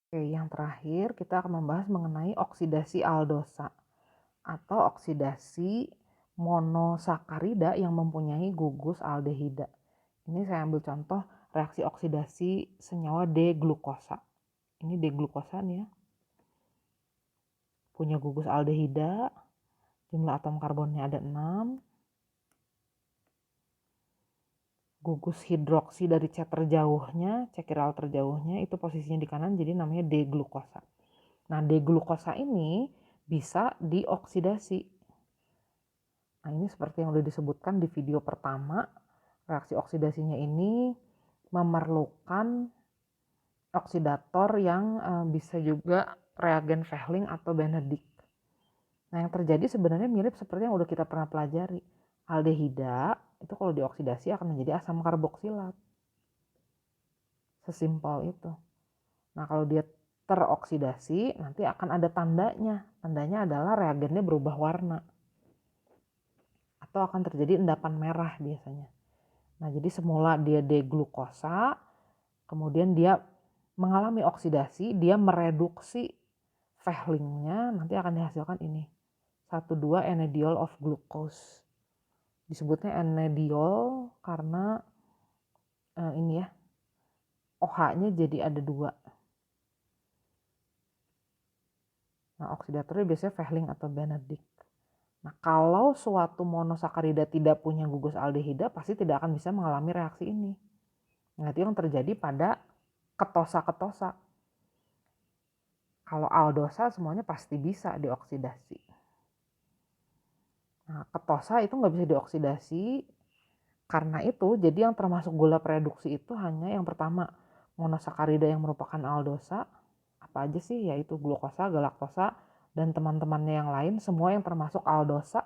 Oke, yang terakhir kita akan membahas mengenai oksidasi aldosa atau oksidasi monosakarida yang mempunyai gugus aldehida. Ini saya ambil contoh reaksi oksidasi senyawa D-glukosa. Ini D-glukosa nih ya. Punya gugus aldehida, jumlah atom karbonnya ada 6. Gugus hidroksi dari C terjauhnya, C chiral terjauhnya itu posisinya di kanan jadi namanya D-glukosa. Nah, D-glukosa ini bisa dioksidasi. Nah, ini seperti yang sudah disebutkan di video pertama, reaksi oksidasinya ini memerlukan oksidator yang bisa juga reagen Fehling atau Benedict. Nah, yang terjadi sebenarnya mirip seperti yang udah kita pernah pelajari. Aldehida itu kalau dioksidasi akan menjadi asam karboksilat. Sesimpel itu. Nah, kalau dia teroksidasi nanti akan ada tandanya. Tandanya adalah reagennya berubah warna. Atau akan terjadi endapan merah biasanya. Nah, jadi semula dia D-glukosa, kemudian dia mengalami oksidasi, dia mereduksi Fehlingnya, nanti akan dihasilkan ini. 1,2-enediol of glucose. Disebutnya enediol karena ini ya, OH-nya jadi ada 2. Nah, oksidatornya biasanya Fehling atau Benedict. Nah, kalau suatu monosakarida tidak punya gugus aldehida, pasti tidak akan bisa mengalami reaksi ini. Nah, itu yang terjadi pada ketosa-ketosa. Kalau aldosa semuanya pasti bisa dioksidasi. Nah, ketosa itu nggak bisa dioksidasi. Karena itu, jadi yang termasuk gula reduksi itu hanya yang pertama, monosakarida yang merupakan aldosa. Apa aja sih? Yaitu glukosa, galaktosa, dan teman-temannya yang lain. Semua yang termasuk aldosa.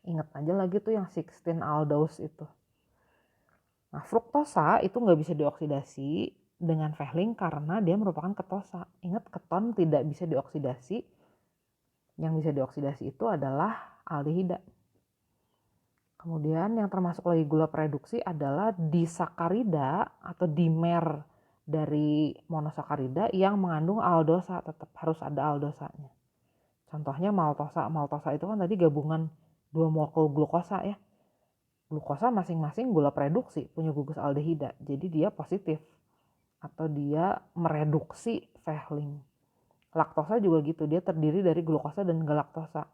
Ingat aja lagi tuh yang 16 aldose itu. Nah, fruktosa itu nggak bisa dioksidasi dengan Fehling karena dia merupakan ketosa. Ingat, keton tidak bisa dioksidasi. Yang bisa dioksidasi itu adalah aldehida. Kemudian yang termasuk lagi gula reduksi adalah disakarida atau dimer dari monosakarida yang mengandung aldosa, tetap harus ada aldosanya. Contohnya maltosa. Maltosa itu kan tadi gabungan 2 molekul glukosa ya. Glukosa masing-masing gula reduksi, punya gugus aldehida. Jadi dia positif atau dia mereduksi Fehling. Laktosa juga gitu, dia terdiri dari glukosa dan galaktosa.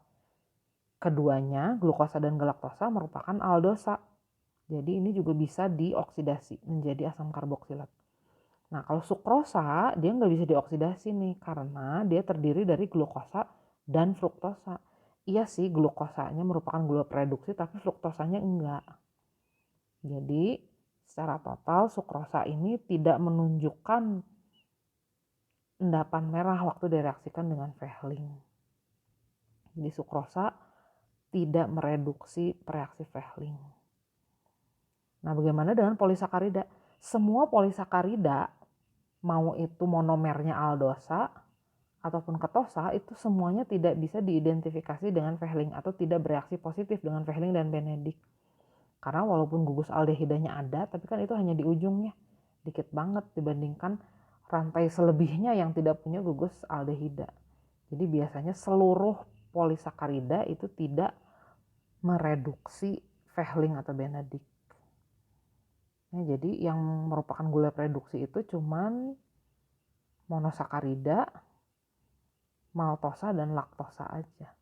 Keduanya, glukosa dan galaktosa merupakan aldosa. Jadi ini juga bisa dioksidasi menjadi asam karboksilat. Nah, kalau sukrosa dia nggak bisa dioksidasi nih karena dia terdiri dari glukosa dan fruktosa. Iya sih, glukosanya merupakan gula reduksi tapi fruktosanya enggak. Jadi secara total sukrosa ini tidak menunjukkan endapan merah waktu direaksikan dengan Fehling. Jadi sukrosa tidak mereduksi reaksi Fehling. Nah, bagaimana dengan polisakarida? Semua polisakarida, mau itu monomernya aldosa ataupun ketosa, itu semuanya tidak bisa diidentifikasi dengan Fehling atau tidak bereaksi positif dengan Fehling dan Benedict. Karena walaupun gugus aldehidanya ada, tapi kan itu hanya di ujungnya. Dikit banget dibandingkan rantai selebihnya yang tidak punya gugus aldehida. Jadi biasanya seluruh polisakarida itu tidak mereduksi Fehling atau Benedict. Ya, jadi yang merupakan gula reduksi itu cuman monosakarida, maltosa, dan laktosa aja.